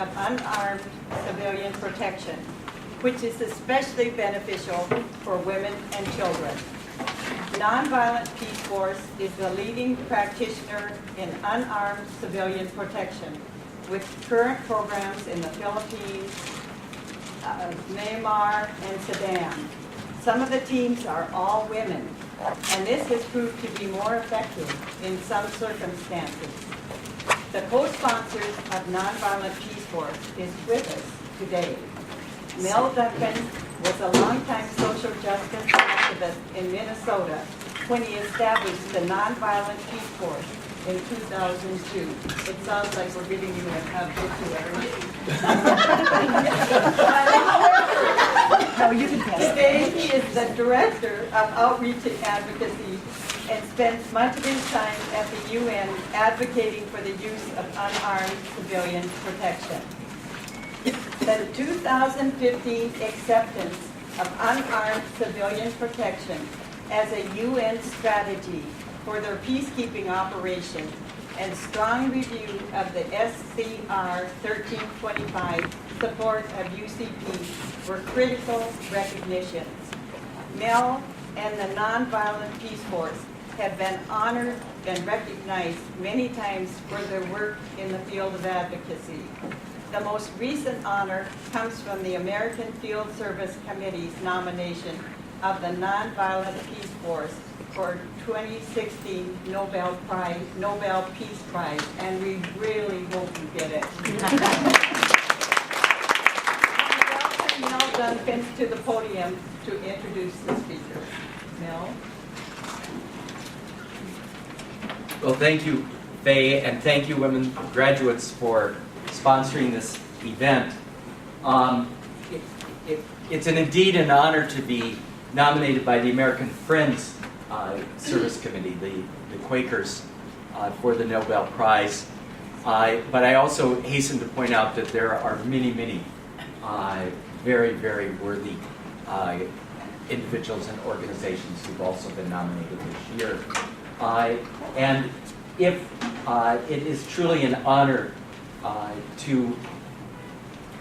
of unarmed civilian protection, which is especially beneficial for women and children. Nonviolent Peace Force is the leading practitioner in unarmed civilian protection, with current programs in the Philippines, Myanmar, and Sudan. Some of the teams are all women, and this has proved to be more effective in some circumstances. The co-sponsors of Nonviolent Peace Force is with us today. Mel Duncan was a longtime social justice activist in Minnesota when he established the Nonviolent Peace Force in 2002. It sounds like we're giving you an obituary. No, you can pass. Today, he is the Director of Outreach and Advocacy and spends much of his time at the UN advocating for the use of unarmed civilian protection. The 2015 acceptance of unarmed civilian protection as a UN strategy for their peacekeeping operation and strong review of the SCR 1325 support of UCP were critical recognitions. Mel and the Nonviolent Peace Force have been honored and recognized many times for their work in the field of advocacy. The most recent honor comes from the American Field Service Committee's nomination of the Nonviolent Peace Force for 2016 Nobel Peace Prize, and we really hope you get it. Welcome Mel Duncan to the podium to introduce the speaker. Mel? Well, thank you, Faye, and thank you, women graduates, for sponsoring this event. It's indeed an honor to be nominated by the American Friends Service Committee, the Quakers, for the Nobel Prize. But I also hasten to point out that there are many, many very, very worthy individuals and organizations who've also been nominated this year. And if it is truly an honor to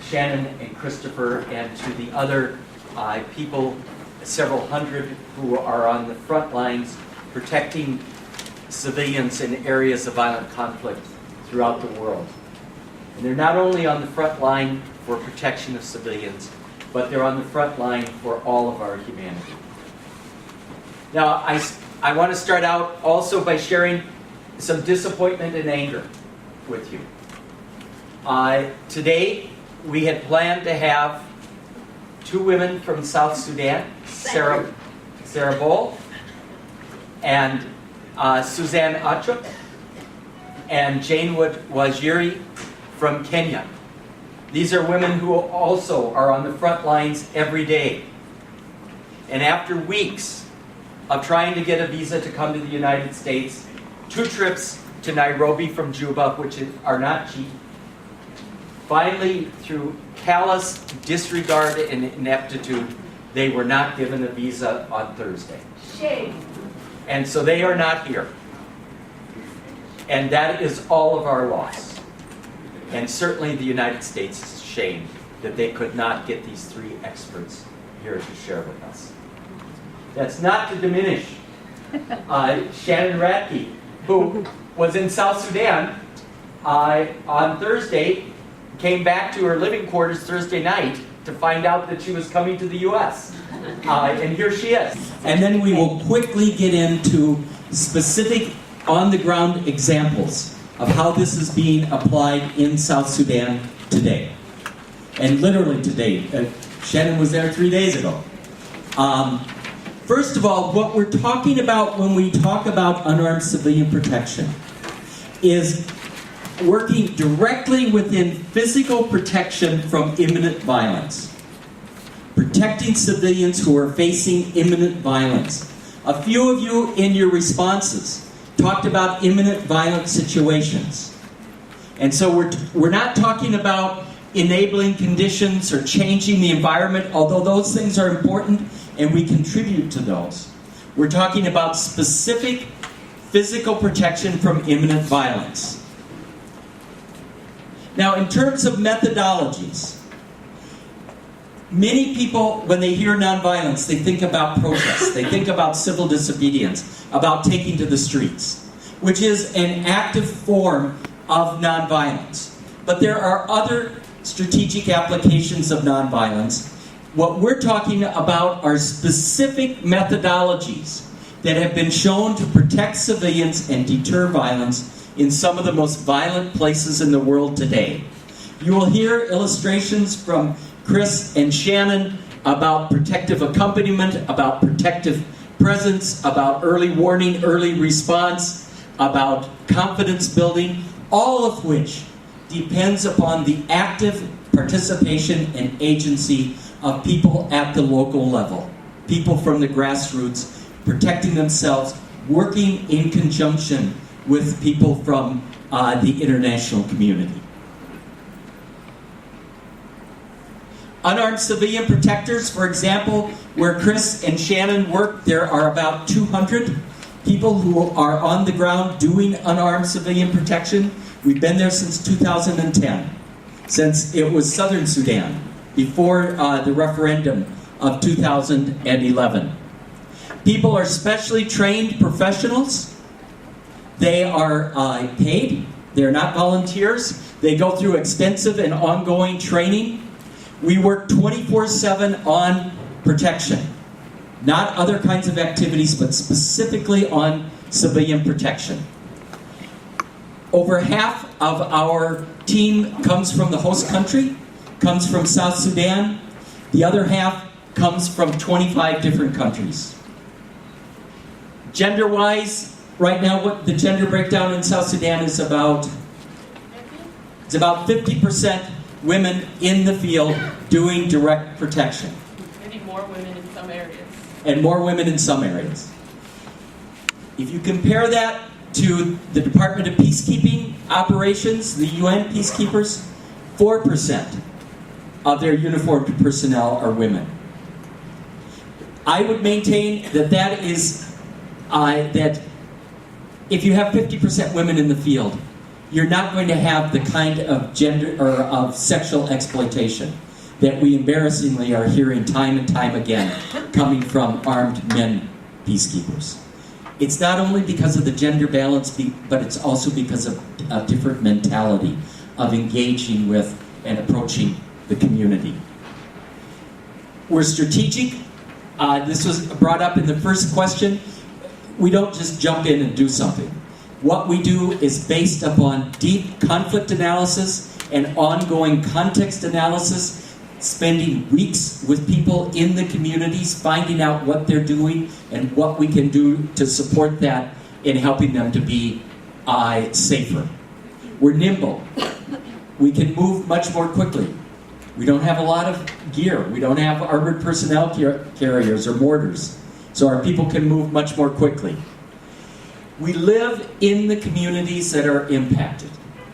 Shannon and Christopher and to the other people, several hundred who are on the front lines protecting civilians in areas of violent conflict throughout the world. And they're not only on the front line for protection of civilians, but they're on the front line for all of our humanity. Now, I want to start out also by sharing some disappointment and anger with you. Today, we had planned to have two women from South Sudan, Sarah Bowl and Suzanne Achuk, and Jane Wajiri from Kenya. These are women who also are on the front lines every day. And after weeks of trying to get a visa to come to the United States, 2 trips to Nairobi from Juba, which are not cheap, finally, through callous disregard and ineptitude, they were not given a visa on Thursday. Shame. And so they are not here. And that is all of our loss. And certainly the United States is ashamed that they could not get these 3 experts here to share with us. That's not to diminish Shannon Radke, who was in South Sudan on Thursday, came back to her living quarters Thursday night to find out that she was coming to the U.S. And here she is. And then we will quickly get into specific on-the-ground examples of how this is being applied in South Sudan today. And literally today. Shannon was there 3 days ago. First of all, what we're talking about when we talk about unarmed civilian protection is working directly within physical protection from imminent violence. Protecting civilians who are facing imminent violence. A few of you in your responses talked about imminent violent situations. And so we're not talking about enabling conditions or changing the environment, although those things are important and we contribute to those. We're talking about specific physical protection from imminent violence. Now, in terms of methodologies, many people, when they hear nonviolence, they think about protests. They think about civil disobedience, about taking to the streets, which is an active form of nonviolence. But there are other strategic applications of nonviolence. What we're talking about are specific methodologies that have been shown to protect civilians and deter violence in some of the most violent places in the world today. You will hear illustrations from Chris and Shannon about protective accompaniment, about protective presence, about early warning, early response, about confidence building, all of which depends upon the active participation and agency of people at the local level, people from the grassroots, protecting themselves, working in conjunction with people from the international community. Unarmed civilian protectors, for example, where Chris and Shannon work, there are about 200 people who are on the ground doing unarmed civilian protection. We've been there since 2010, since it was Southern Sudan, before the referendum of 2011. People are specially trained professionals. They are paid. They're not volunteers. They go through extensive and ongoing training. We work 24/7 on protection. Not other kinds of activities, but specifically on civilian protection. Over half of our team comes from the host country, comes from South Sudan. The other half comes from 25 different countries. Gender-wise, right now, what the gender breakdown in South Sudan is about 50% women in the field doing direct protection. Maybe more women in some areas. And more women in some areas. If you compare that to the Department of Peacekeeping operations, the UN peacekeepers, 4% of their uniformed personnel are women. I would maintain that that is that if you have 50% women in the field, you're not going to have the kind of gender or of sexual exploitation that we embarrassingly are hearing time and time again coming from armed men peacekeepers. It's not only because of the gender balance, but it's also because of a different mentality of engaging with and approaching the community. We're strategic. This was brought up in the first question. We don't just jump in and do something. What we do is based upon deep conflict analysis and ongoing context analysis, spending weeks with people in the communities, finding out what they're doing and what we can do to support that in helping them to be safer. We're nimble. We can move much more quickly. We don't have a lot of gear. We don't have armored personnel carriers or mortars. So our people can move much more quickly. We live in the communities that are impacted.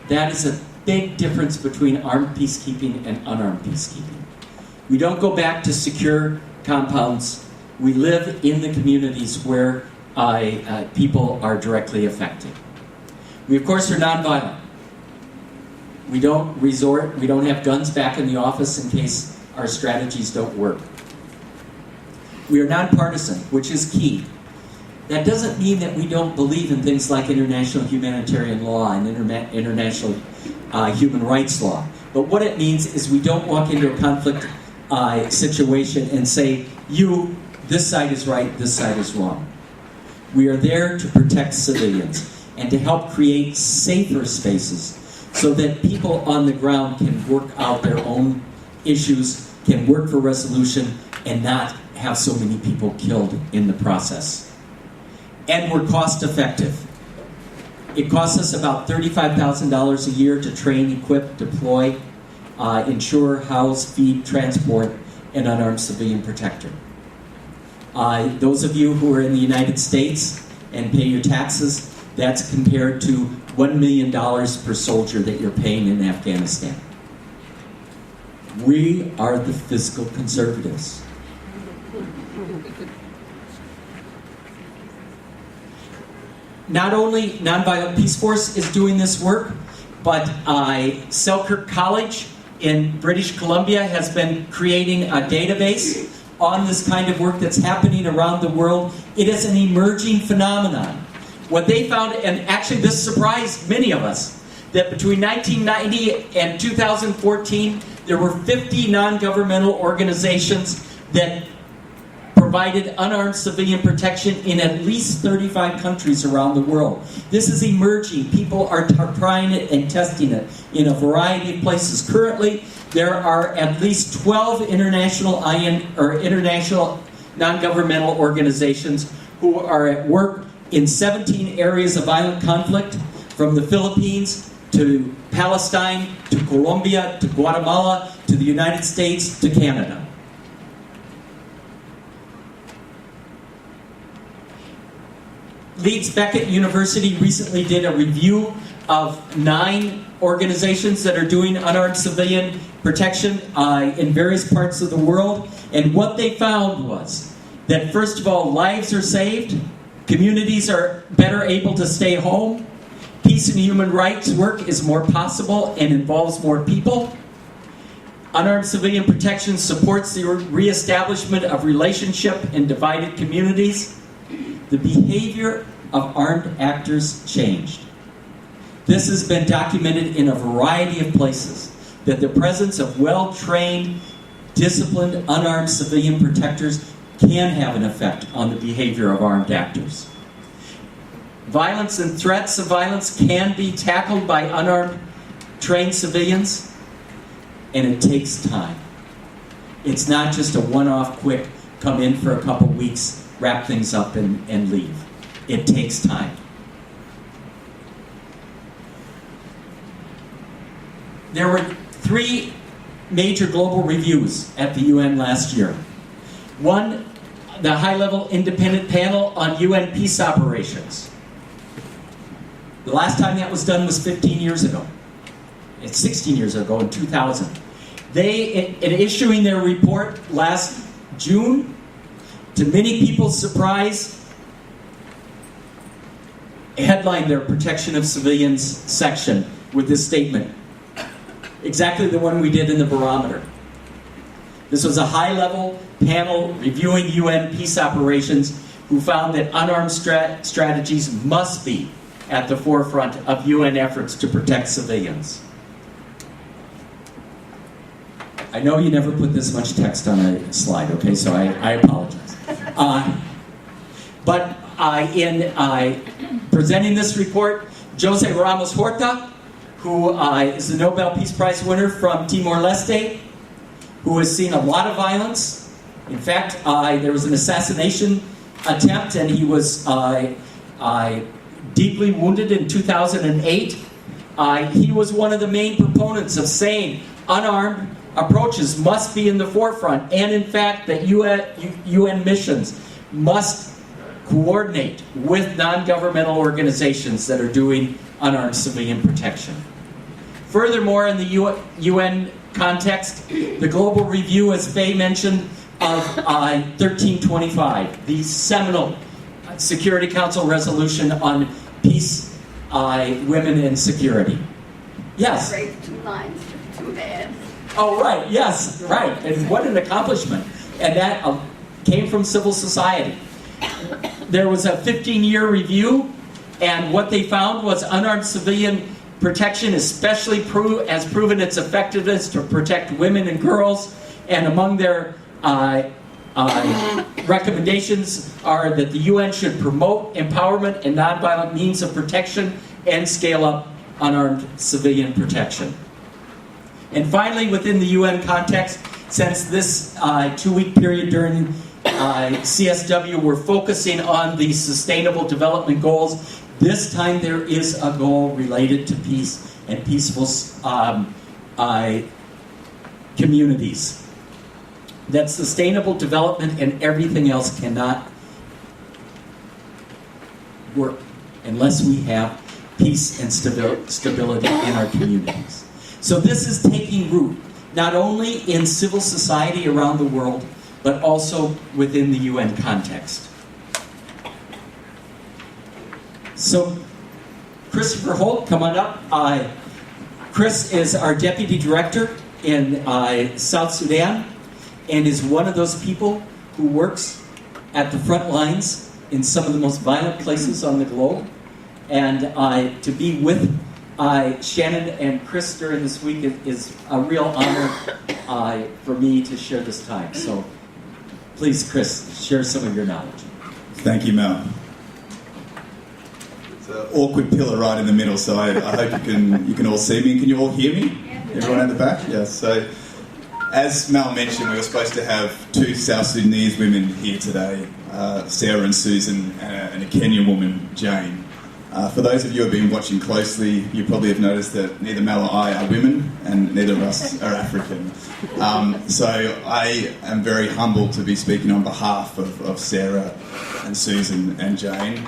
That is a big difference between armed peacekeeping and unarmed peacekeeping. We don't go back to secure compounds. We live in the communities where people are directly affected. We, of course, are nonviolent. We don't have guns back in the office in case our strategies don't work. We are nonpartisan, which is key. That doesn't mean that we don't believe in things like international humanitarian law and international human rights law. But what it means is we don't walk into a conflict situation and say, this side is right, this side is wrong. We are there to protect civilians and to help create safer spaces so that people on the ground can work out their own issues, can work for resolution, and not have so many people killed in the process. And we're cost effective. It costs us about $35,000 a year to train, equip, deploy, insure, house, feed, transport an unarmed civilian protector. Those of you who are in the United States and pay your taxes, that's compared to $1 million per soldier that you're paying in Afghanistan. We are the fiscal conservatives. Not only NonViolent Peace Force is doing this work, but Selkirk College in British Columbia has been creating a database on this kind of work that's happening around the world. It is an emerging phenomenon. What they found, and actually this surprised many of us, that between 1990 and 2014, there were 50 non-governmental organizations that provided unarmed civilian protection in at least 35 countries around the world. This is emerging. People are trying it and testing it in a variety of places. Currently, there are at least 12 international non-governmental organizations who are at work in 17 areas of violent conflict, from the Philippines to Palestine to Colombia to Guatemala to the United States to Canada. Leeds Beckett University recently did a review of 9 organizations that are doing unarmed civilian protection in various parts of the world. And what they found was that, first of all, lives are saved, communities are better able to stay home, peace and human rights work is more possible and involves more people. Unarmed civilian protection supports the reestablishment of relationship in divided communities. The behavior of armed actors changed. This has been documented in a variety of places, that the presence of well-trained, disciplined, unarmed civilian protectors can have an effect on the behavior of armed actors. Violence and threats of violence can be tackled by unarmed, trained civilians, and it takes time. It's not just a one-off quick, come in for a couple weeks, wrap things up and leave. It takes time. There were 3 major global reviews at the UN last year. One, the high-level independent panel on UN peace operations. The last time that was done was 15 years ago. It's 16 years ago, in 2000. They, in issuing their report last June, to many people's surprise, headlined their protection of civilians section with this statement. Exactly the one we did in the barometer. This was a high-level panel reviewing UN peace operations who found that unarmed strategies must be at the forefront of UN efforts to protect civilians. I know you never put this much text on a slide, okay, so I apologize. But in presenting this report, Jose Ramos Horta, who is the Nobel Peace Prize winner from Timor-Leste, who has seen a lot of violence. In fact, there was an assassination attempt, and he was deeply wounded in 2008. He was one of the main proponents of saying unarmed approaches must be in the forefront, and in fact that UN missions must coordinate with non-governmental organizations that are doing unarmed civilian protection. Furthermore, in the UN context, the global review, as Faye mentioned, of 1325, the seminal Security Council resolution on peace, women, and security. Yes? Raised 2 lines, 2 hands. Oh, right, yes, right. And what an accomplishment. And that came from civil society. There was a 15-year review, and what they found was unarmed civilian protection especially has proven its effectiveness to protect women and girls, and among their recommendations are that the UN should promote empowerment and nonviolent means of protection and scale up unarmed civilian protection. And finally, within the UN context, since this 2-week period during CSW, we're focusing on the Sustainable Development Goals. This time there is a goal related to peace and peaceful communities. That sustainable development and everything else cannot work unless we have peace and stability in our communities. So this is taking root, not only in civil society around the world, but also within the UN context. So, Christopher Holt, come on up. Chris is our Deputy Director in South Sudan and is one of those people who works at the front lines in some of the most violent places on the globe. And to be with Shannon and Chris during this week is a real honor for me to share this time. So please, Chris, share some of your knowledge. Thank you, Mel. It's an awkward pillar right in the middle, so I hope you can all see me. Can you all hear me? Everyone at the back? Yes. So, as Mel mentioned, we were supposed to have two South Sudanese women here today, Sarah and Susan, and a Kenyan woman, Jane. For those of you who have been watching closely, you probably have noticed that neither Mel or I are women, and neither of us are African. So I am very humbled to be speaking on behalf of Sarah and Susan and Jane.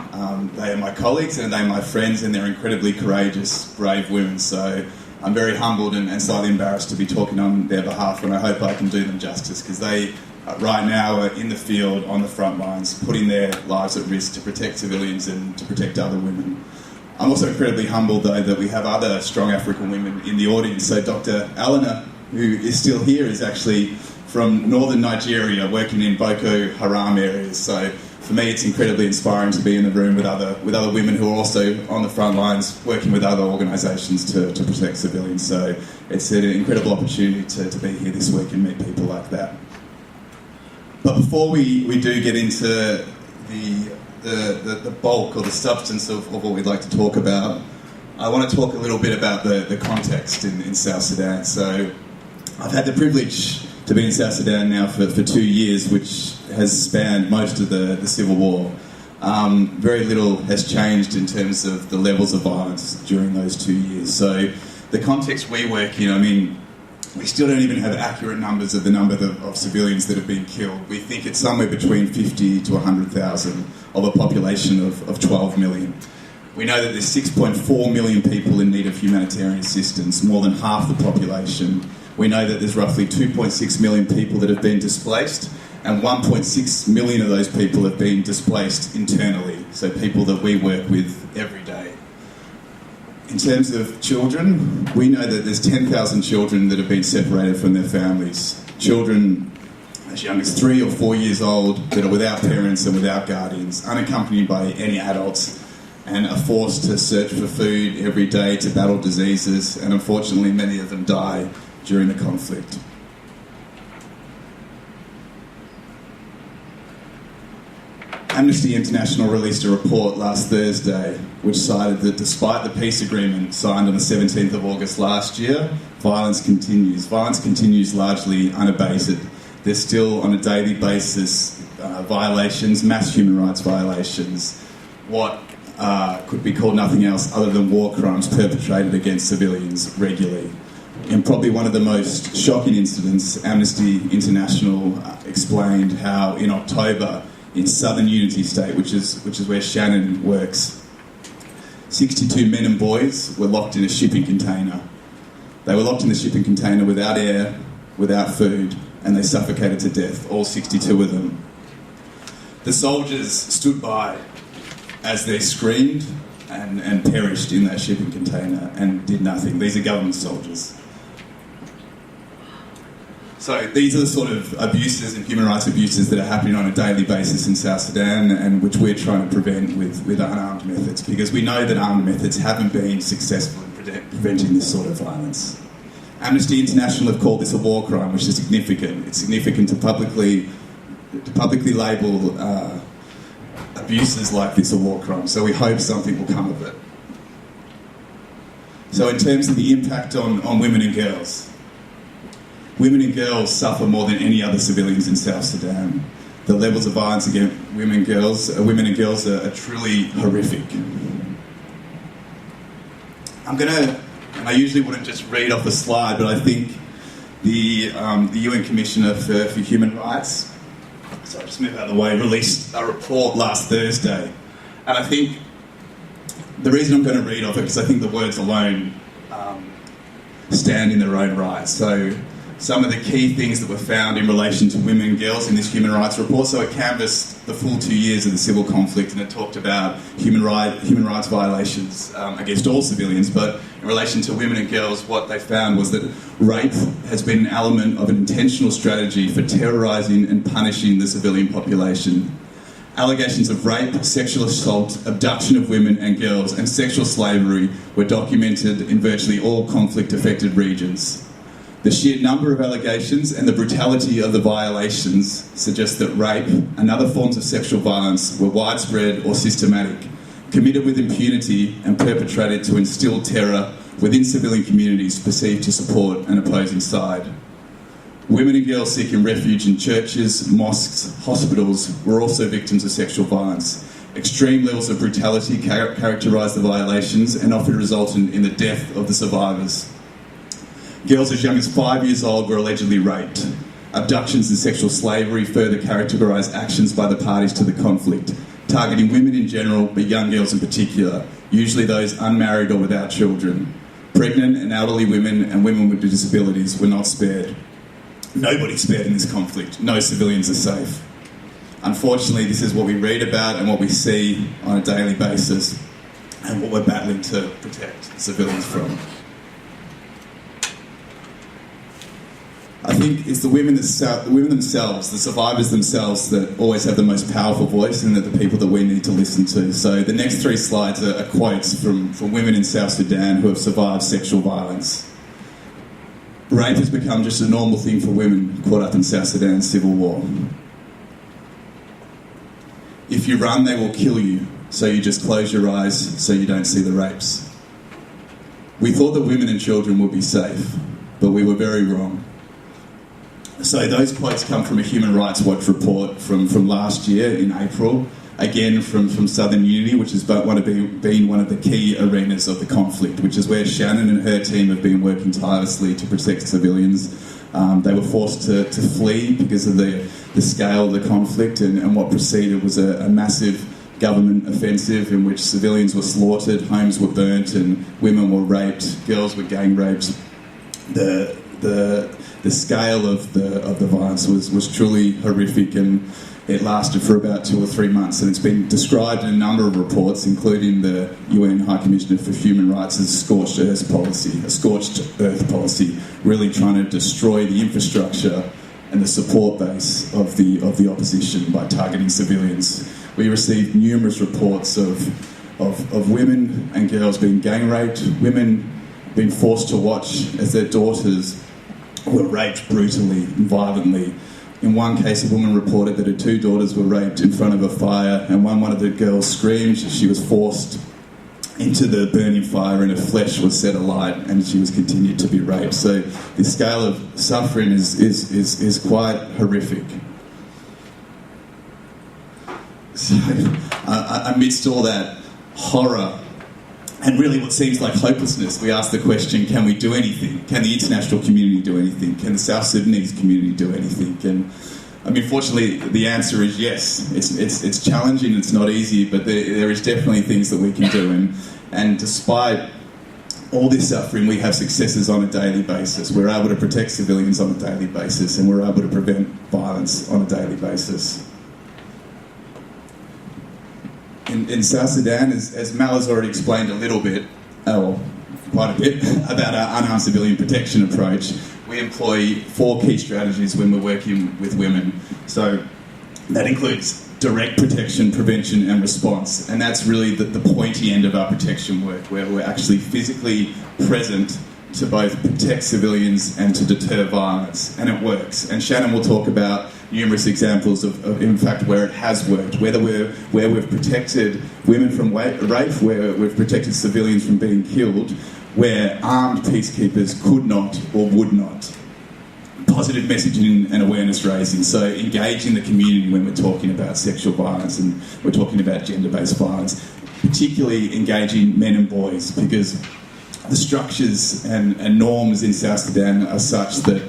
They are my colleagues and they're my friends, and they're incredibly courageous, brave women. So I'm very humbled and slightly embarrassed to be talking on their behalf, and I hope I can do them justice, because they right now are in the field, on the front lines, putting their lives at risk to protect civilians and to protect other women. I'm also incredibly humbled, though, that we have other strong African women in the audience. So Dr. Eleanor, who is still here, is actually from northern Nigeria, working in Boko Haram areas. So for me, it's incredibly inspiring to be in the room with other women who are also on the front lines, working with other organisations to protect civilians. So it's an incredible opportunity to be here this week and meet people like that. But before we do get into the bulk or the substance of what we'd like to talk about, I want to talk a little bit about the context in South Sudan. So I've had the privilege to be in South Sudan now for 2 years, which has spanned most of the civil war. Very little has changed in terms of the levels of violence during those 2 years. So the context we work in, I mean, we still don't even have accurate numbers of the number of civilians that have been killed. We think it's somewhere between 50 to 100,000 of a population of 12 million. We know that there's 6.4 million people in need of humanitarian assistance, more than half the population. We know that there's roughly 2.6 million people that have been displaced, and 1.6 million of those people have been displaced internally, so people that we work with every day. In terms of children, we know that there's 10,000 children that have been separated from their families. Children as young as 3 or 4 years old that are without parents and without guardians, unaccompanied by any adults, and are forced to search for food every day, to battle diseases, and unfortunately many of them die during the conflict. Amnesty International released a report last Thursday which cited that despite the peace agreement signed on the 17th of August last year, violence continues. Violence continues largely unabated. There's still, on a daily basis, violations, mass human rights violations, what could be called nothing else other than war crimes perpetrated against civilians regularly. In probably one of the most shocking incidents, Amnesty International explained how in October, in southern Unity State, which is where Shannon works, 62 men and boys were locked in a shipping container. They were locked in the shipping container without air, without food, and they suffocated to death, all 62 of them. The soldiers stood by as they screamed and perished in that shipping container and did nothing. These are government soldiers. So these are the sort of abuses and human rights abuses that are happening on a daily basis in South Sudan, and which we're trying to prevent with unarmed methods, because we know that armed methods haven't been successful in preventing this sort of violence. Amnesty International have called this a war crime, which is significant. It's significant to publicly label abuses like this a war crime. So we hope something will come of it. So in terms of the impact on women and girls, women and girls suffer more than any other civilians in South Sudan. The levels of violence against women and girls are truly horrific. I usually wouldn't just read off a slide, but I think the UN Commissioner for Human Rights, sorry, just move out of the way, released a report last Thursday. And I think the reason I'm going to read off it, because I think the words alone stand in their own right. So some of the key things that were found in relation to women and girls in this human rights report. So it canvassed the full 2 years of the civil conflict, and it talked about human rights violations against all civilians, but in relation to women and girls, what they found was that rape has been an element of an intentional strategy for terrorising and punishing the civilian population. Allegations of rape, sexual assault, abduction of women and girls, and sexual slavery were documented in virtually all conflict-affected regions. The sheer number of allegations and the brutality of the violations suggest that rape and other forms of sexual violence were widespread or systematic, committed with impunity and perpetrated to instill terror within civilian communities perceived to support an opposing side. Women and girls seeking refuge in churches, mosques, hospitals were also victims of sexual violence. Extreme levels of brutality characterised the violations and often resulted in the death of the survivors. Girls as young as 5 years old were allegedly raped. Abductions and sexual slavery further characterised actions by the parties to the conflict, targeting women in general, but young girls in particular, usually those unmarried or without children. Pregnant and elderly women and women with disabilities were not spared. Nobody's spared in this conflict. No civilians are safe. Unfortunately, this is what we read about and what we see on a daily basis, and what we're battling to protect civilians from. I think it's the women themselves, the survivors themselves, that always have the most powerful voice, and they're the people that we need to listen to. So the next 3 slides are quotes from women in South Sudan who have survived sexual violence. Rape has become just a normal thing for women caught up in South Sudan's civil war. If you run, they will kill you, so you just close your eyes so you don't see the rapes. We thought that women and children would be safe, but we were very wrong. So those quotes come from a Human Rights Watch report from last year in April, again from Southern Unity, which has been one of the key arenas of the conflict, which is where Shannon and her team have been working tirelessly to protect civilians. They were forced to flee because of the scale of the conflict, and what preceded was a massive government offensive in which civilians were slaughtered, homes were burnt, and women were raped, girls were gang raped. The scale of the violence was truly horrific, and it lasted for about 2 or 3 months, and it's been described in a number of reports, including the UN High Commissioner for Human Rights as a scorched earth policy, really trying to destroy the infrastructure and the support base of the opposition by targeting civilians. We received numerous reports of women and girls being gang raped, women being forced to watch as their daughters were raped brutally and violently. In one case, a woman reported that her 2 daughters were raped in front of a fire, and one of the girls screamed. She was forced into the burning fire and her flesh was set alight, and she was continued to be raped. So the scale of suffering is quite horrific. So amidst all that horror and really what seems like hopelessness, we ask the question, can we do anything? Can the international community do anything? Can the South Sudanese community do anything? And I mean, fortunately, the answer is yes. It's challenging, it's not easy, but there is definitely things that we can do. And despite all this suffering, we have successes on a daily basis. We're able to protect civilians on a daily basis, and we're able to prevent violence on a daily basis. In South Sudan, as Mal has already explained a little bit, quite a bit, about our unarmed civilian protection approach, we employ 4 key strategies when we're working with women. So that includes direct protection, prevention and response, and that's really the pointy end of our protection work, where we're actually physically present to both protect civilians and to deter violence, and it works. And Shannon will talk about numerous examples of in fact, where it has worked, where we've protected women from rape, where we've protected civilians from being killed, where armed peacekeepers could not or would not. Positive messaging and awareness raising, so engaging the community when we're talking about sexual violence and we're talking about gender-based violence, particularly engaging men and boys, because the structures and norms in South Sudan are such that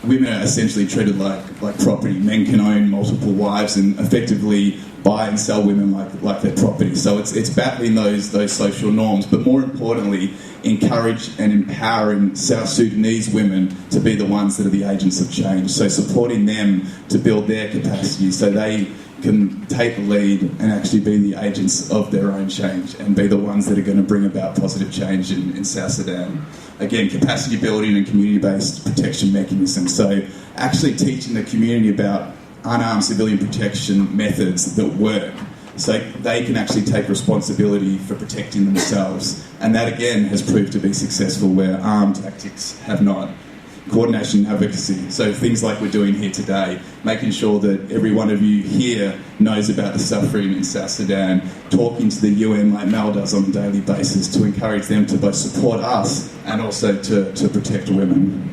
women are essentially treated like property. Men can own multiple wives and effectively buy and sell women like their property. So it's battling those social norms, but more importantly, encourage and empowering South Sudanese women to be the ones that are the agents of change. So supporting them to build their capacity so they can take the lead and actually be the agents of their own change and be the ones that are going to bring about positive change in South Sudan. Again, capacity building and community-based protection mechanisms. So actually teaching the community about unarmed civilian protection methods that work, so they can actually take responsibility for protecting themselves. And that again has proved to be successful where armed tactics have not. Coordination and advocacy, so things like we're doing here today, making sure that every one of you here knows about the suffering in South Sudan, talking to the UN like Mel does on a daily basis to encourage them to both support us and also to protect women.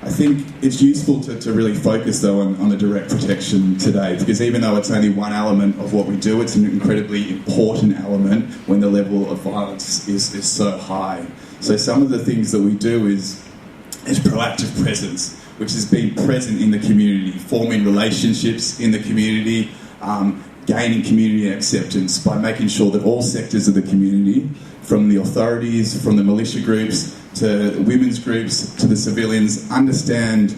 I think it's useful to really focus though on the direct protection today, because even though it's only one element of what we do, it's an incredibly important element when the level of violence is so high. So some of the things that we do is proactive presence, which is being present in the community, forming relationships in the community, gaining community acceptance by making sure that all sectors of the community, from the authorities, from the militia groups, to women's groups, to the civilians, understand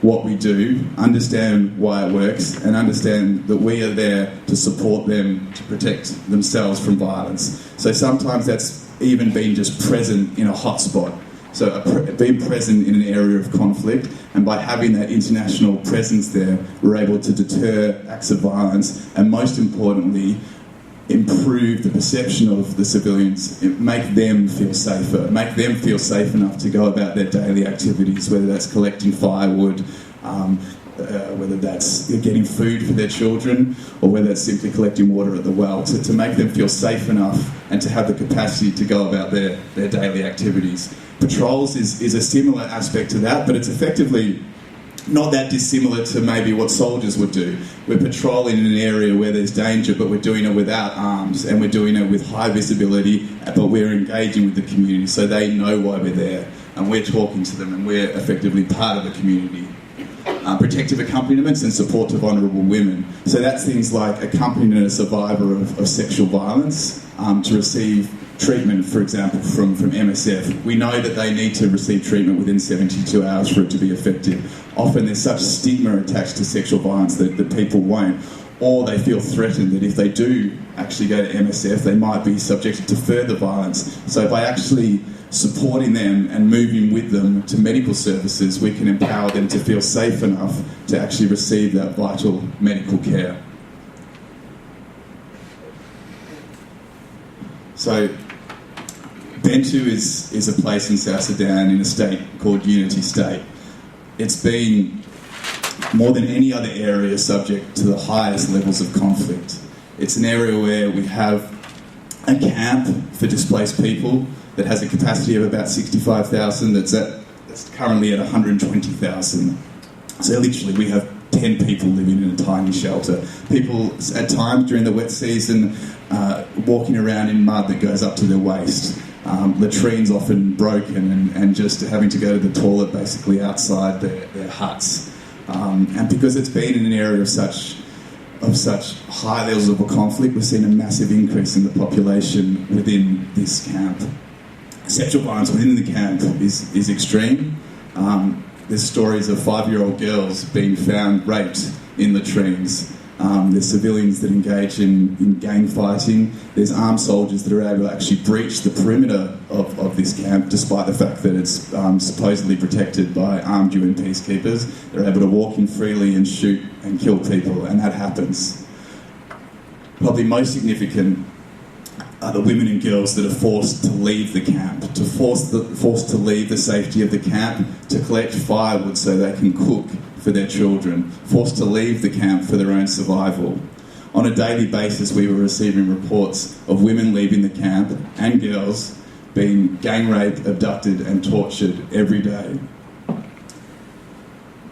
what we do, understand why it works, and understand that we are there to support them to protect themselves from violence. So sometimes that's even being just present in a hotspot. So being present in an area of conflict, and by having that international presence there, we're able to deter acts of violence, and most importantly, improve the perception of the civilians, make them feel safer, make them feel safe enough to go about their daily activities, whether that's collecting firewood, whether that's getting food for their children, or whether it's simply collecting water at the well, to make them feel safe enough and to have the capacity to go about their daily activities. Patrols is a similar aspect to that, but it's effectively not that dissimilar to maybe what soldiers would do. We're patrolling in an area where there's danger, but we're doing it without arms, and we're doing it with high visibility, but we're engaging with the community so they know why we're there, and we're talking to them, and we're effectively part of the community. Protective accompaniments and support to vulnerable women. So that's things like accompanying a survivor of sexual violence to receive treatment, for example, from MSF. We know that they need to receive treatment within 72 hours for it to be effective. Often there's such stigma attached to sexual violence that people won't, or they feel threatened that if they do actually go to MSF, they might be subjected to further violence. So by actually supporting them and moving with them to medical services, we can empower them to feel safe enough to actually receive that vital medical care. So Bentu is a place in South Sudan in a state called Unity State. It's been, more than any other area, subject to the highest levels of conflict. It's an area where we have a camp for displaced people that has a capacity of about 65,000, that's currently at 120,000. So literally we have 10 people living in a tiny shelter. People at times during the wet season walking around in mud that goes up to their waist. Latrines often broken and just having to go to the toilet basically outside their huts. And because it's been in an area of such high levels of conflict, we've seen a massive increase in the population within this camp. Sexual violence within the camp is extreme. There's stories of 5-year-old girls being found raped in latrines. There's civilians that engage in gang fighting. There's armed soldiers that are able to actually breach the perimeter of this camp, despite the fact that it's supposedly protected by armed UN peacekeepers. They're able to walk in freely and shoot and kill people, and that happens. Probably most significant are the women and girls that are forced to leave the camp, forced to leave the safety of the camp, to collect firewood so they can cook for their children, forced to leave the camp for their own survival. On a daily basis, we were receiving reports of women leaving the camp and girls being gang raped, abducted and tortured every day,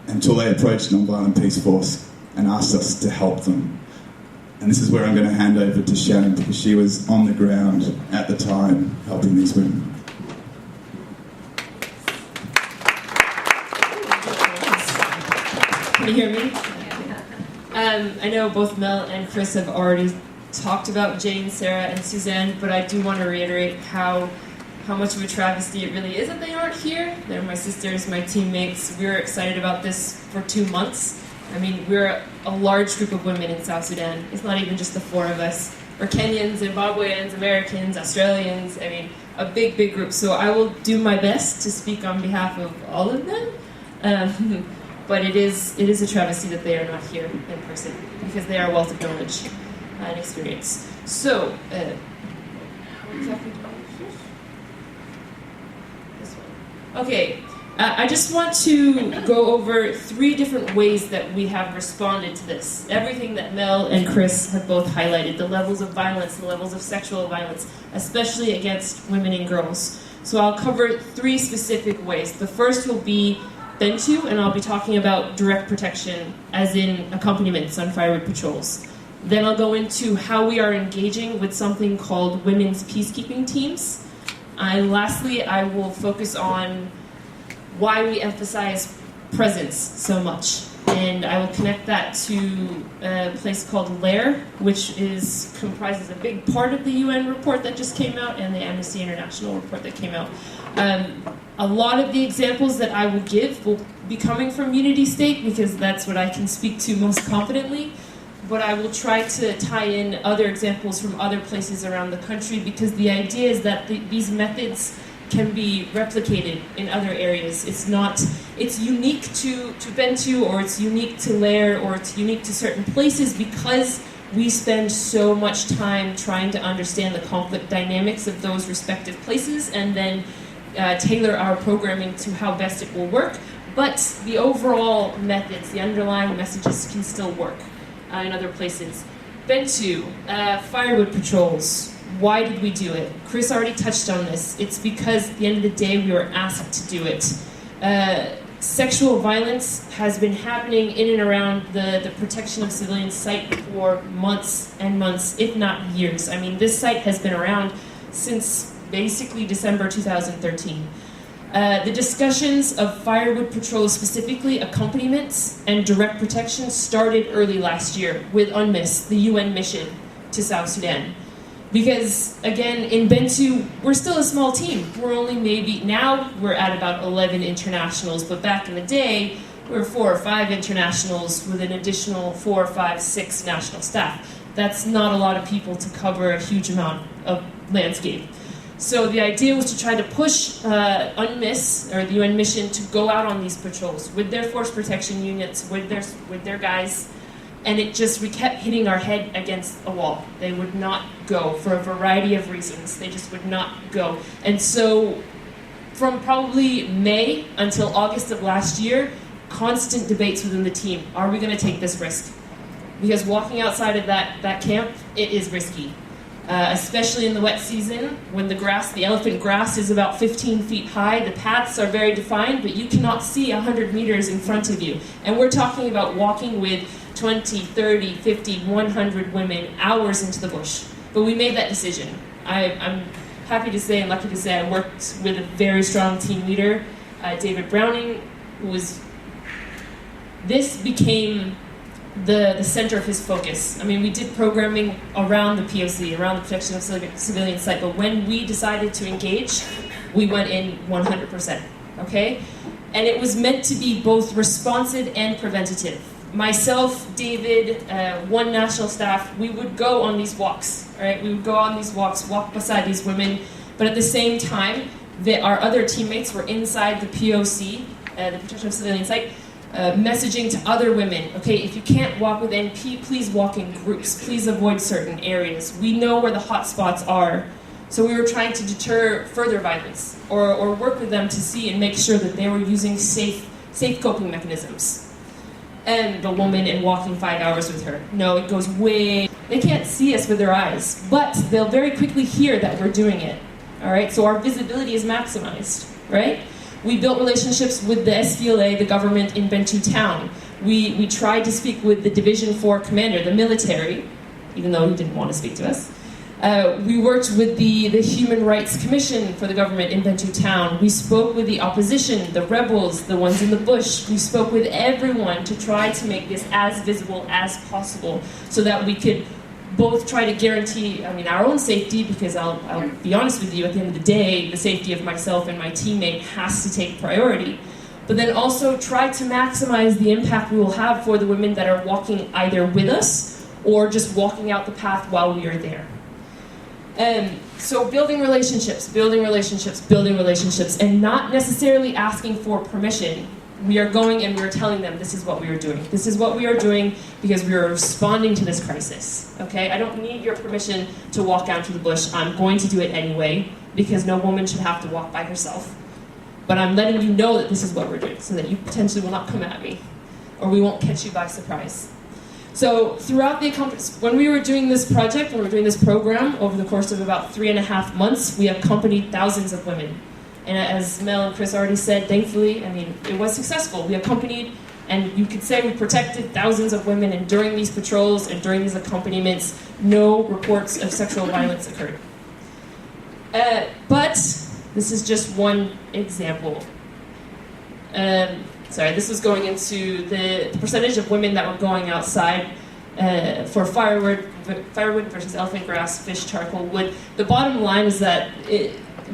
until they approached NonViolentPeaceForce and asked us to help them. And this is where I'm going to hand over to Shannon, because she was on the ground at the time helping these women. Can you hear me? I know both Mel and Chris have already talked about Jane, Sarah, and Suzanne, but I do want to reiterate how how much of a travesty it really is that they aren't here. They're my sisters, my teammates. We were excited about this for 2 months. I mean, we're a large group of women in South Sudan. It's not even just the 4 of us. We're Kenyans, Zimbabweans, Americans, Australians. I mean, a big, big group. So I will do my best to speak on behalf of all of them. But it is a travesty that they are not here in person because they are a wealth of knowledge and experience. So, how exactly do I do this? This one. Okay. I just want to go over 3 different ways that we have responded to this. Everything that Mel and Chris have both highlighted, the levels of violence, the levels of sexual violence, especially against women and girls. So I'll cover 3 specific ways. The first will be Bentu, and I'll be talking about direct protection, as in accompaniments on firewood patrols. Then I'll go into how we are engaging with something called women's peacekeeping teams. And lastly, I will focus on why we emphasize presence so much. And I will connect that to a place called LAIR, which comprises a big part of the UN report that just came out and the Amnesty International report that came out. A lot of the examples that I will give will be coming from Unity State because that's what I can speak to most confidently. But I will try to tie in other examples from other places around the country because the idea is that these methods can be replicated in other areas. It's unique to Bentu, or it's unique to Lair, or it's unique to certain places because we spend so much time trying to understand the conflict dynamics of those respective places and then tailor our programming to how best it will work. But the overall methods, the underlying messages can still work in other places. Bentu, firewood patrols. Why did we do it? Chris already touched on this. It's because at the end of the day we were asked to do it. Sexual violence has been happening in and around the protection of civilian site for months and months, if not years. I mean, this site has been around since basically December 2013. The discussions of firewood patrols, specifically accompaniments and direct protection, started early last year with UNMISS, the UN mission to South Sudan. Because, again, in Bentu, we're still a small team. Now we're at about 11 internationals, but back in the day, we were 4 or 5 internationals with an additional 4, 5, 6 national staff. That's not a lot of people to cover a huge amount of landscape. So the idea was to try to push UNMISS, or the UN mission, to go out on these patrols with their force protection units, with their guys, and we kept hitting our head against a wall. They would not go for a variety of reasons. They just would not go. And so from probably May until August of last year, constant debates within the team. Are we going to take this risk? Because walking outside of that camp, it is risky. Especially in the wet season, when the elephant grass is about 15 feet high, the paths are very defined, but you cannot see 100 meters in front of you. And we're talking about walking with 20, 30, 50, 100 women hours into the bush. But we made that decision. I'm happy to say and lucky to say I worked with a very strong team leader, David Browning, this became the center of his focus. I mean, we did programming around the POC, around the protection of civilian site, but when we decided to engage, we went in 100%, okay? And it was meant to be both responsive and preventative. Myself, David, one national staff, we would go on these walks, all right? We would go on these walks, walk beside these women, but at the same time, our other teammates were inside the POC, the protection of civilian site, messaging to other women, okay, if you can't walk with NP, please walk in groups, please avoid certain areas. We know where the hot spots are. So we were trying to deter further violence or work with them to see and make sure that they were using safe coping mechanisms. And the woman and walking 5 hours with her. No, it goes way... They can't see us with their eyes, but they'll very quickly hear that we're doing it. All right, so our visibility is maximized, right? We built relationships with the SPLA, the government in Bentu town. We tried to speak with the Division 4 commander, the military, even though he didn't want to speak to us. We worked with the Human Rights Commission for the government in Bentu town. We spoke with the opposition, the rebels, the ones in the bush. We spoke with everyone to try to make this as visible as possible so that we could both try to guarantee, our own safety, because I'll be honest with you, at the end of the day, the safety of myself and my teammate has to take priority. But then also try to maximize the impact we will have for the women that are walking either with us or just walking out the path while we are there. So building relationships, and not necessarily asking for permission. We are going and we're telling them this is what we are doing. This is what we are doing because we are responding to this crisis. Okay? I don't need your permission to walk down to the bush. I'm going to do it anyway because no woman should have to walk by herself. But I'm letting you know that this is what we're doing so that you potentially will not come at me or we won't catch you by surprise. So throughout when we were doing this project, when we were doing this program over the course of about 3.5 months, we accompanied thousands of women. And as Mel and Chris already said, thankfully, it was successful. We accompanied, and you could say we protected thousands of women, and during these patrols and during these accompaniments, no reports of sexual violence occurred. But this is just one example. This was going into the percentage of women that were going outside for firewood versus elephant grass, fish, charcoal, wood. The bottom line is that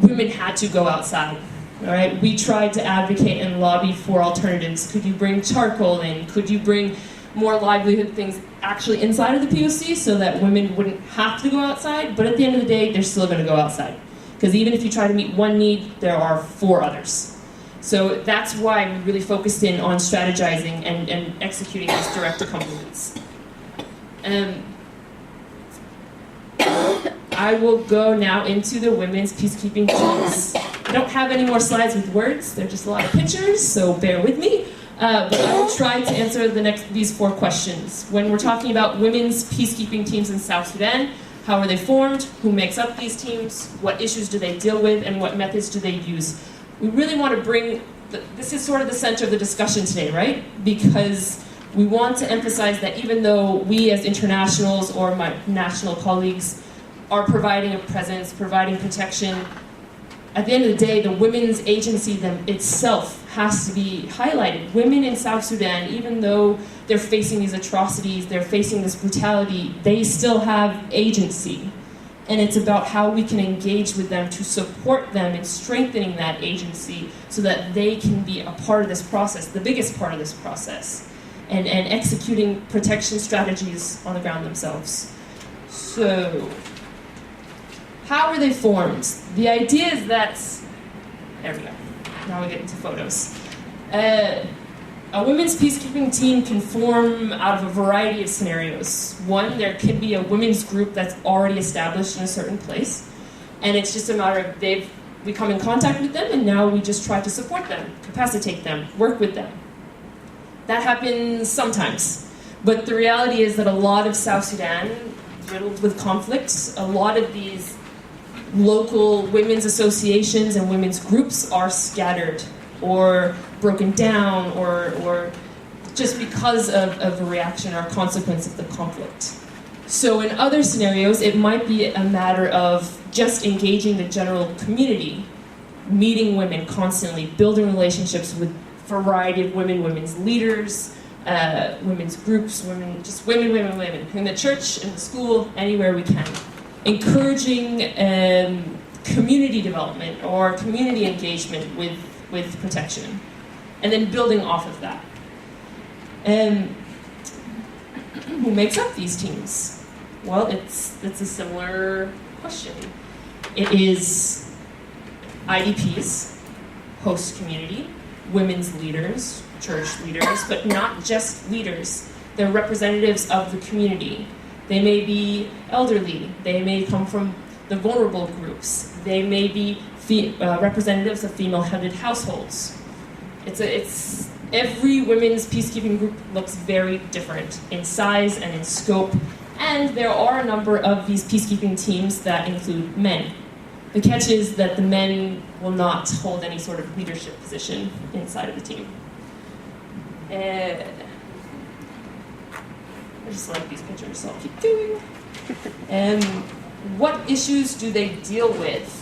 women had to go outside. All right, we tried to advocate and lobby for alternatives. Could you bring charcoal in? Could you bring more livelihood things actually inside of the POC so that women wouldn't have to go outside? But at the end of the day, they're still going to go outside. Because even if you try to meet one need, there are 4 others. So that's why we really focused in on strategizing and executing these direct accompaniments. I will go now into the women's peacekeeping teams. I don't have any more slides with words, they're just a lot of pictures, so bear with me. But I will try to answer these 4 questions. When we're talking about women's peacekeeping teams in South Sudan, how are they formed? Who makes up these teams? What issues do they deal with? And what methods do they use? We really want to bring, this is sort of the center of the discussion today, right? Because we want to emphasize that even though we as internationals or my national colleagues are providing a presence, providing protection, at the end of the day, the women's agency itself has to be highlighted. Women in South Sudan, even though they're facing these atrocities, they're facing this brutality, they still have agency. And it's about how we can engage with them to support them in strengthening that agency so that they can be a part of this process, the biggest part of this process, and executing protection strategies on the ground themselves. So, how are they formed? The idea is that, there we go, now we get into photos. A women's peacekeeping team can form out of a variety of scenarios. One, there could be a women's group that's already established in a certain place, and it's just a matter of we come in contact with them, and now we just try to support them, capacitate them, work with them. That happens sometimes, but the reality is that a lot of South Sudan, riddled with conflicts, a lot of these local women's associations and women's groups are scattered or broken down or just because of a reaction or consequence of the conflict. So in other scenarios, it might be a matter of just engaging the general community, meeting women constantly, building relationships with a variety of women's leaders, women's groups, women, in the church, in the school, anywhere we can. Encouraging community development or community engagement with protection, and then building off of that. Who makes up these teams? Well, it's a similar question. It is IDPs, host community, women's leaders, church leaders, but not just leaders. They're representatives of the community. They may be elderly. They may come from the vulnerable groups. They may be representatives of female-headed households. It's every women's peacekeeping group looks very different in size and in scope, and there are a number of these peacekeeping teams that include men. The catch is that the men will not hold any sort of leadership position inside of the team. I just like these pictures, so I'll keep going. What issues do they deal with?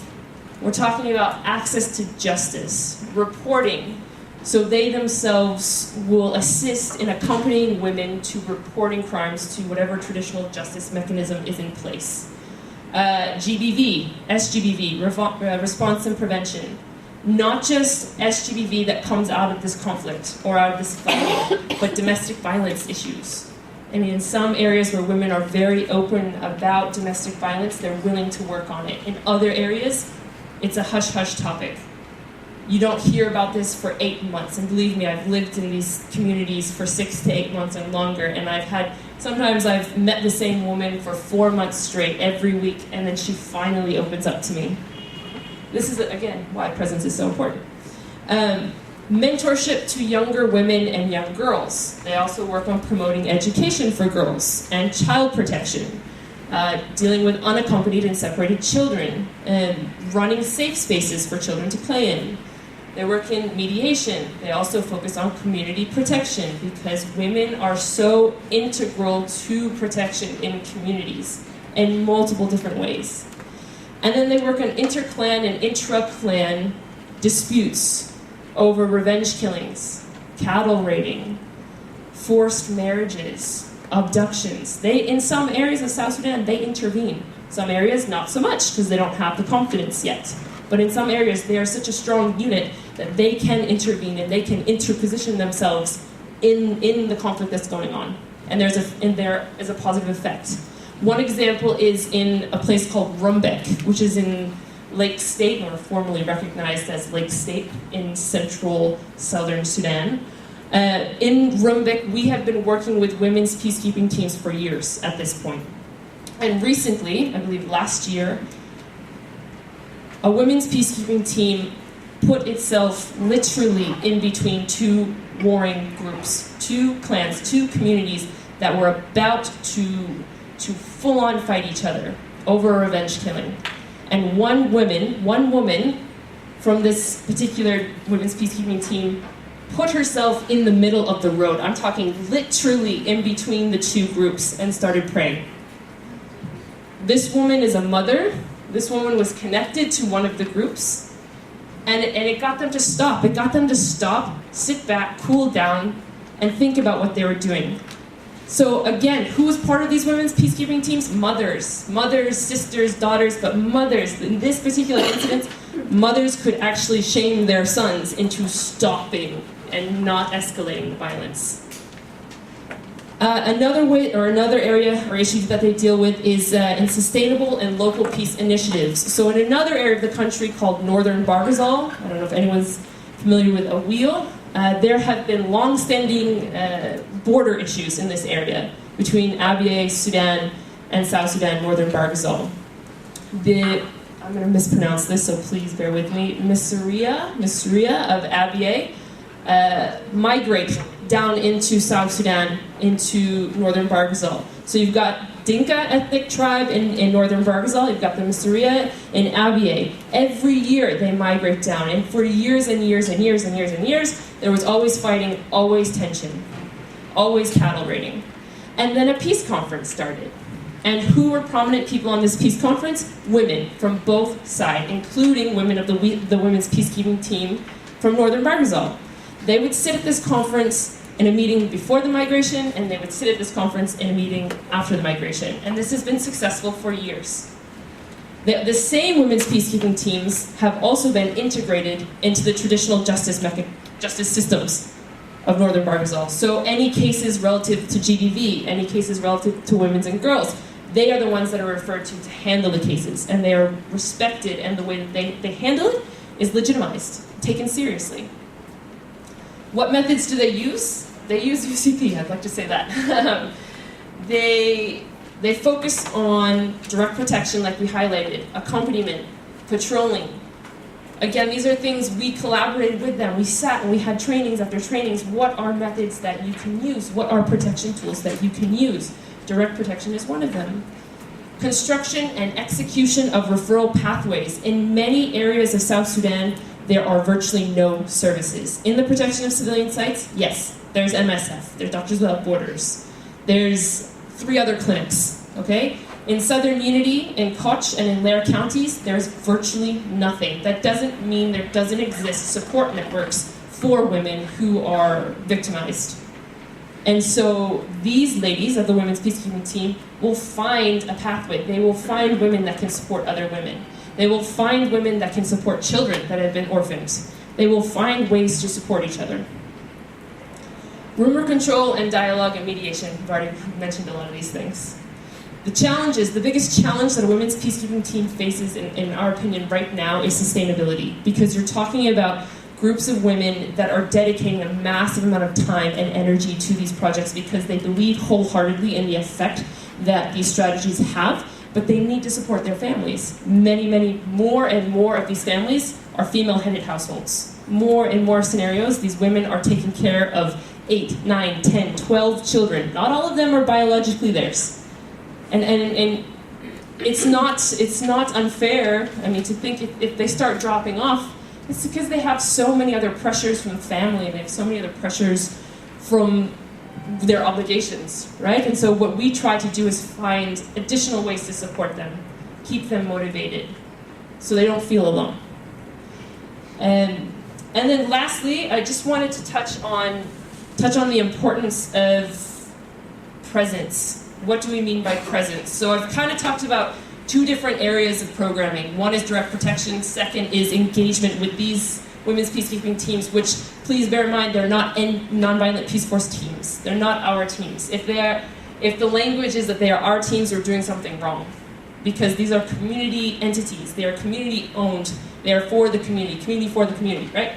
We're talking about access to justice, reporting, So they themselves will assist in accompanying women to reporting crimes to whatever traditional justice mechanism is in place. GBV, SGBV, response and prevention. Not just SGBV that comes out of this conflict or out of this fight, but domestic violence issues. I mean, in some areas where women are very open about domestic violence, they're willing to work on it. In other areas, it's a hush-hush topic. You don't hear about this for 8 months, and believe me, I've lived in these communities for 6 to 8 months and longer, and sometimes I've met the same woman for 4 months straight every week, and then she finally opens up to me. This is, again, why presence is so important. Mentorship to younger women and young girls. They also work on promoting education for girls and child protection, dealing with unaccompanied and separated children, and running safe spaces for children to play in. They work in mediation. They also focus on community protection because women are so integral to protection in communities in multiple different ways. And then they work on inter-clan and intra-clan disputes over revenge killings, cattle raiding, forced marriages, abductions. In some areas of South Sudan, they intervene. Some areas, not so much, because they don't have the confidence yet. But in some areas, they are such a strong unit that they can intervene and they can interposition themselves in the conflict that's going on. And there is a positive effect. One example is in a place called Rumbek, which is in Lake State, or formerly recognized as Lake State in central southern Sudan. In Rumbek, we have been working with women's peacekeeping teams for years at this point. And recently, I believe last year, a women's peacekeeping team put itself literally in between two warring groups, two clans, two communities that were about to full-on fight each other over a revenge killing. And one woman from this particular women's peacekeeping team put herself in the middle of the road. I'm talking literally in between the two groups and started praying. This woman is a mother. This woman was connected to one of the groups. And it got them to stop. It got them to stop, sit back, cool down, and think about what they were doing. So again, who was part of these women's peacekeeping teams? Mothers, sisters, daughters, but mothers. In this particular incident, mothers could actually shame their sons into stopping and not escalating the violence. Another area or issue that they deal with is in sustainable and local peace initiatives. So in another area of the country called Northern Barghazal, I don't know if anyone's familiar with Awil, there have been long-standing border issues in this area between Abyei, Sudan, and South Sudan, Northern Barghazal. I'm going to mispronounce this, so please bear with me. Missouriya of Abyei migrate down into South Sudan, into Northern Barghazal. So you've got Dinka ethnic tribe in Northern Barghazal, you've got the Missouriya in Abyei. Every year they migrate down, and for years and years and years and years and years, there was always fighting, always tension, always cattle raiding. And then a peace conference started. And who were prominent people on this peace conference? Women from both sides, including women of the women's peacekeeping team from Northern Barghazal. They would sit at this conference in a meeting before the migration, and they would sit at this conference in a meeting after the migration. And this has been successful for years. The same women's peacekeeping teams have also been integrated into the traditional justice systems of Northern Barghazal. So any cases relative to GBV, any cases relative to women and girls, they are the ones that are referred to handle the cases, and they are respected, and the way that they handle it is legitimized, taken seriously. What methods do they use? They use UCP, I'd like to say that. They focus on direct protection, like we highlighted, accompaniment, patrolling. Again, these are things we collaborated with them. We sat and we had trainings after trainings. What are methods that you can use? What are protection tools that you can use? Direct protection is one of them. Construction and execution of referral pathways. In many areas of South Sudan, there are virtually no services. In the protection of civilian sites, yes, there's MSF, there's Doctors Without Borders, there's 3 other clinics, okay? In Southern Unity, in Koch, and in Lair counties, there's virtually nothing. That doesn't mean there doesn't exist support networks for women who are victimized. And so these ladies of the Women's Peacekeeping Team will find a pathway. They will find women that can support other women. They will find women that can support children that have been orphaned. They will find ways to support each other. Rumor control and dialogue and mediation. I've already mentioned a lot of these things. The biggest challenge that a women's peacekeeping team faces, in our opinion, right now is sustainability. Because you're talking about groups of women that are dedicating a massive amount of time and energy to these projects because they believe wholeheartedly in the effect that these strategies have, but they need to support their families. Many more and more of these families are female-headed households. More and more scenarios, these women are taking care of 8, 9, 10, 12 children. Not all of them are biologically theirs. And it's not unfair, I mean, to think if they start dropping off, it's because they have so many other pressures from family, and they have so many other pressures from their obligations, right? And so what we try to do is find additional ways to support them, keep them motivated, so they don't feel alone. And then lastly, I just wanted to touch on the importance of presence. What do we mean by presence? So I've kind of talked about two different areas of programming. One is direct protection, second is engagement with these women's peacekeeping teams, which, please bear in mind, they're not nonviolent Peace Force teams. They're not our teams. If the language is that they are our teams, we're doing something wrong. Because these are community entities. They are community owned. They are for the community for the community, right?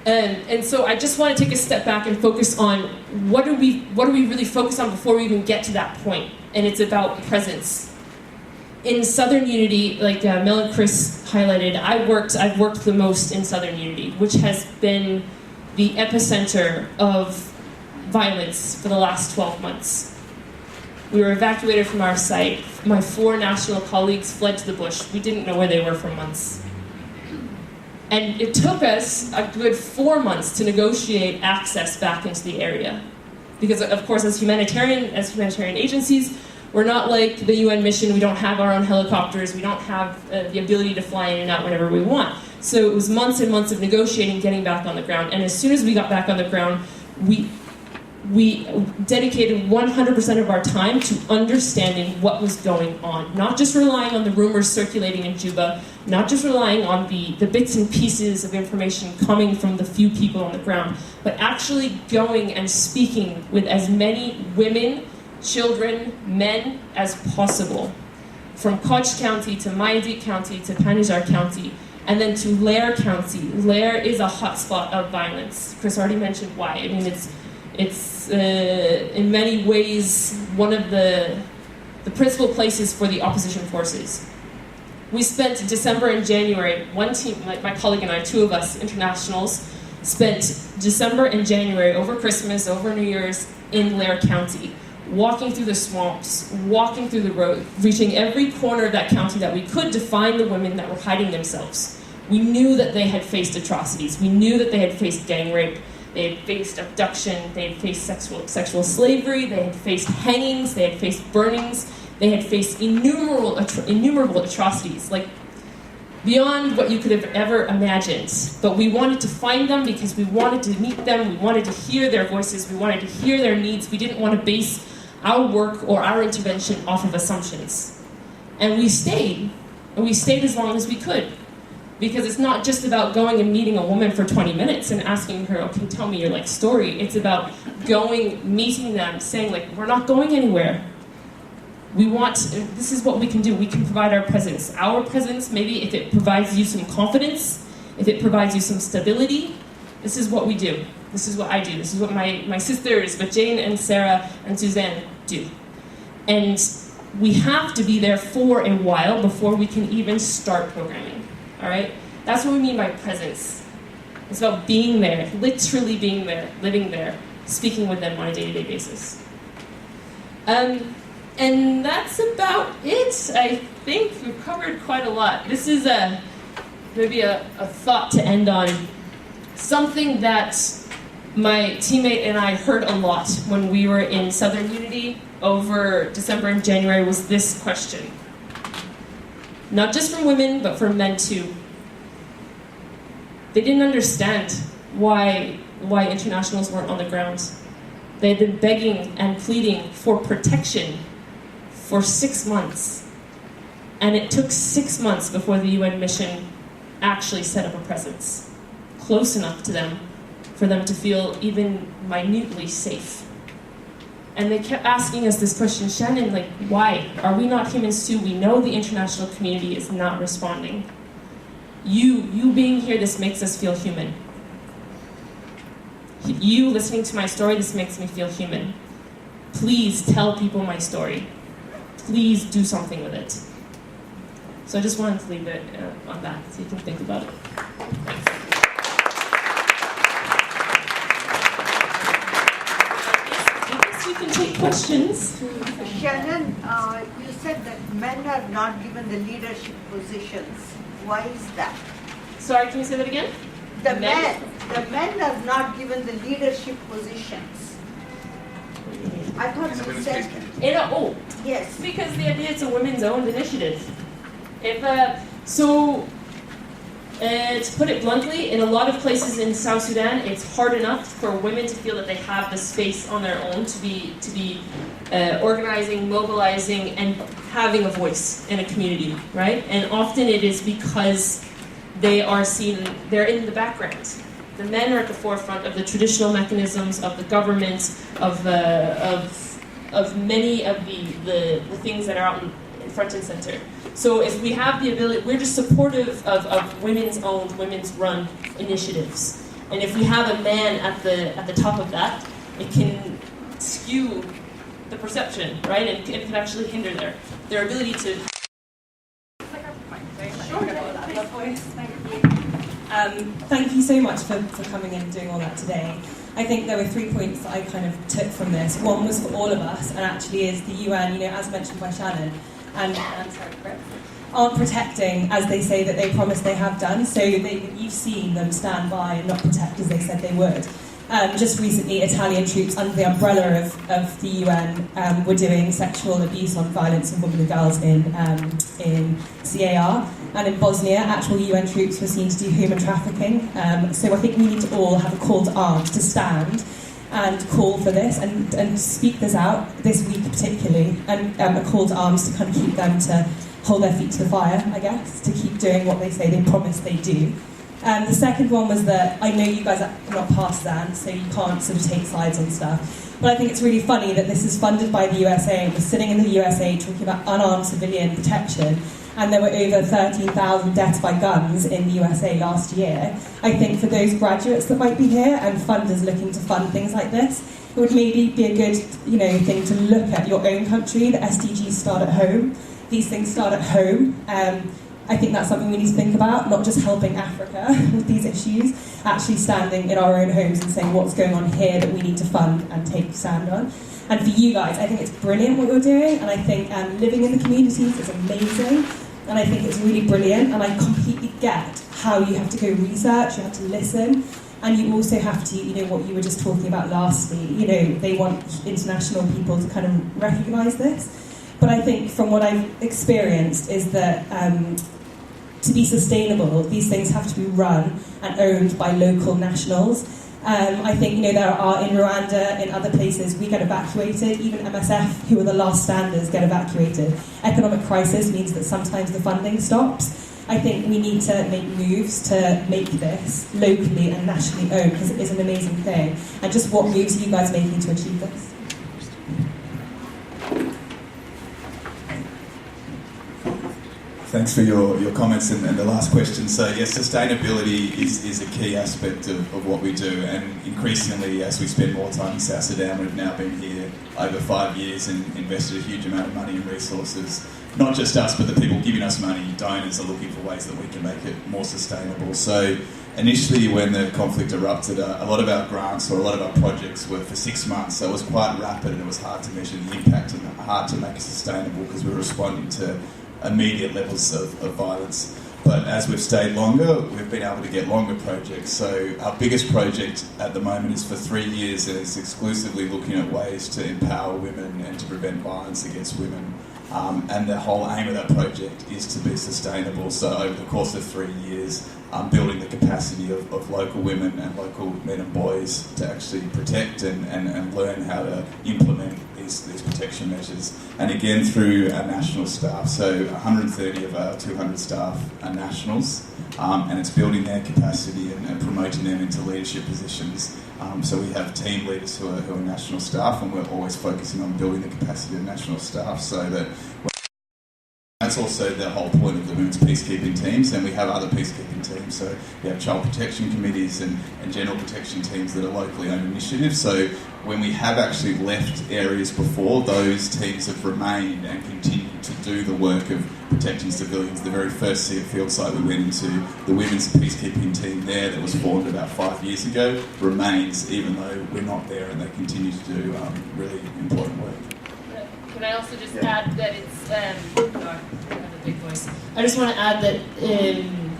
And so I just want to take a step back and focus on what do we really focus on before we even get to that point? And it's about presence. In Southern Unity, like Mel and Chris highlighted, I've worked the most in Southern Unity, which has been the epicenter of violence for the last 12 months. We were evacuated from our site. My 4 national colleagues fled to the bush. We didn't know where they were for months. And it took us a good 4 months to negotiate access back into the area. Because, of course, as humanitarian agencies, we're not like the UN mission. We don't have our own helicopters. We don't have the ability to fly in and out whenever we want. So it was months and months of negotiating, getting back on the ground. And as soon as we got back on the ground, we dedicated 100% of our time to understanding what was going on. Not just relying on the rumors circulating in Juba, not just relying on the bits and pieces of information coming from the few people on the ground, but actually going and speaking with as many women, children, men as possible. From Koch County to Mayadi County to Panjshir County, and then to Lair County. Lair is a hotspot of violence. Chris already mentioned why. I mean, it's in many ways one of the principal places for the opposition forces. We spent December and January, one team, my colleague and I, 2 of us, internationals, spent December and January over Christmas, over New Year's in Lair County, walking through the swamps, walking through the road, reaching every corner of that county that we could to find the women that were hiding themselves. We knew that they had faced atrocities. We knew that they had faced gang rape. They had faced abduction, they had faced sexual slavery, they had faced hangings, they had faced burnings, they had faced innumerable atrocities, like beyond what you could have ever imagined. But we wanted to find them because we wanted to meet them, we wanted to hear their voices, we wanted to hear their needs. We didn't want to base our work or our intervention off of assumptions. And we stayed as long as we could. Because it's not just about going and meeting a woman for 20 minutes and asking her, okay, tell me your life story. It's about going, meeting them, saying, like, we're not going anywhere. This is what we can do. We can provide our presence. Our presence, maybe if it provides you some confidence, if it provides you some stability, this is what we do. This is what I do. This is what my sisters, but Jane and Sarah and Suzanne do. And we have to be there for a while before we can even start programming. All right? That's what we mean by presence. It's about being there, literally being there, living there, speaking with them on a day-to-day basis. And that's about it. I think we've covered quite a lot. This is maybe a thought to end on. Something that my teammate and I heard a lot when we were in Southern Unity over December and January was this question. Not just from women, but from men too. They didn't understand why internationals weren't on the ground. They had been begging and pleading for protection for 6 months. And it took 6 months before the UN mission actually set up a presence close enough to them for them to feel even minutely safe. And they kept asking us this question, Shannon, like, why? Are we not humans too? We know the international community is not responding. You being here, this makes us feel human. You listening to my story, this makes me feel human. Please tell people my story. Please do something with it. So I just wanted to leave it on that, so you can think about it. Thanks. I guess we can take questions. Shannon, you said that men are not given the leadership positions. Why is that? Sorry, can you say that again? The men are not given the leadership positions. I thought you said yes. Because the idea it's a women's owned initiative. To put it bluntly, in a lot of places in South Sudan, it's hard enough for women to feel that they have the space on their own to be organizing, mobilizing, and having a voice in a community, right? And often it is because they're in the background. The men are at the forefront of the traditional mechanisms of the government, of many of the things that are out in front and center. So if we have the ability, we're just supportive of women's-owned, women's-run initiatives. And if we have a man at the top of that, it can skew the perception, right? And it can actually hinder their ability to. Thank you so much for coming in and doing all that today. I think there were 3 points that I kind of took from this. One was for all of us, and actually is the UN, as mentioned by Shannon, and aren't protecting as they say that they promise they have done. So you've seen them stand by and not protect as they said they would. Just recently, Italian troops under the umbrella of the UN were doing sexual abuse on violence of women and girls in CAR. And in Bosnia, actual UN troops were seen to do human trafficking. So I think we need to all have a call to arms to stand and call for this and speak this out this week particularly, and a call to arms to kind of keep them to hold their feet to the fire, I guess, to keep doing what they say they promise they do. The second one was that I know you guys are not partisan, so you can't sort of take sides on stuff, but I think it's really funny that this is funded by the USA, and we're sitting in the USA talking about unarmed civilian protection, and there were over 13,000 deaths by guns in the USA last year. I think for those graduates that might be here and funders looking to fund things like this, it would maybe be a good thing to look at your own country. The SDGs start at home. These things start at home. I think that's something we need to think about, not just helping Africa with these issues, actually standing in our own homes and saying what's going on here that we need to fund and take a stand on. And for you guys, I think it's brilliant what you're doing, and I think living in the communities is amazing, and I think it's really brilliant, and I completely get how you have to go research, you have to listen, and you also have to, what you were just talking about lastly, they want international people to kind of recognise this. But I think from what I've experienced is that to be sustainable, these things have to be run and owned by local nationals. I think, there are in Rwanda, in other places, we get evacuated. Even MSF, who are the last standers, get evacuated. Economic crisis means that sometimes the funding stops. I think we need to make moves to make this locally and nationally owned, because it is an amazing thing. And just what moves are you guys making to achieve this? Thanks for your comments and the last question. So yes, sustainability is a key aspect of what we do, and increasingly as we spend more time in South Sudan, we've now been here over 5 years and invested a huge amount of money and resources. Not just us, but the people giving us money, donors, are looking for ways that we can make it more sustainable. So initially when the conflict erupted, a lot of our grants or a lot of our projects were for 6 months, so it was quite rapid and it was hard to measure the impact and hard to make it sustainable because we were responding to immediate levels of violence. But as we've stayed longer, we've been able to get longer projects. So our biggest project at the moment is for 3 years, and it's exclusively looking at ways to empower women and to prevent violence against women. And the whole aim of that project is to be sustainable. So over the course of 3 years, building the capacity of local women and local men and boys to actually protect and learn how to implement these protection measures. And again, through our national staff. So 130 of our 200 staff are nationals, and it's building their capacity and promoting them into leadership positions. So we have team leaders who are national staff, and we're always focusing on building the capacity of national staff so that that's also the whole point of the women's peacekeeping teams, and we have other peacekeeping teams. So we have child protection committees and general protection teams that are locally owned initiatives. So when we have actually left areas before, those teams have remained and continued to do the work of protecting civilians. The very first field site we went into, the women's peacekeeping team there that was formed about 5 years ago remains, even though we're not there, and they continue to do really important work. Can I also just add that it's, I have a big voice. I just want to add that an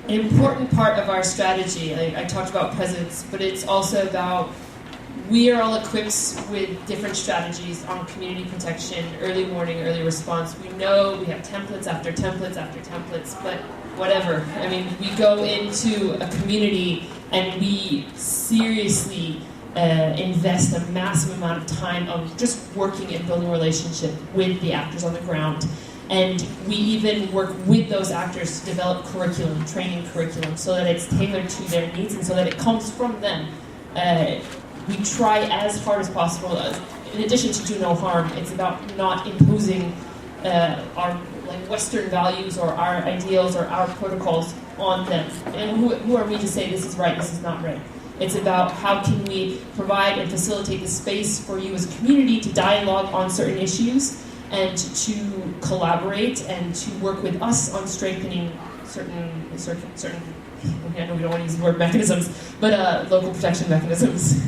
important part of our strategy, I talked about presence, but it's also about, we are all equipped with different strategies on community protection, early warning, early response. We know we have templates after templates after templates, but whatever. I mean, we go into a community and we seriously invest a massive amount of time of just working and building a relationship with the actors on the ground. And we even work with those actors to develop curriculum, training curriculum, so that it's tailored to their needs and so that it comes from them. We try as hard as possible. In addition to do no harm, it's about not imposing our Western values or our ideals or our protocols on them. And who are we to say this is right, this is not right? It's about how can we provide and facilitate the space for you as a community to dialogue on certain issues and to collaborate and to work with us on strengthening certain I know we don't want to use the word mechanisms, but local protection mechanisms.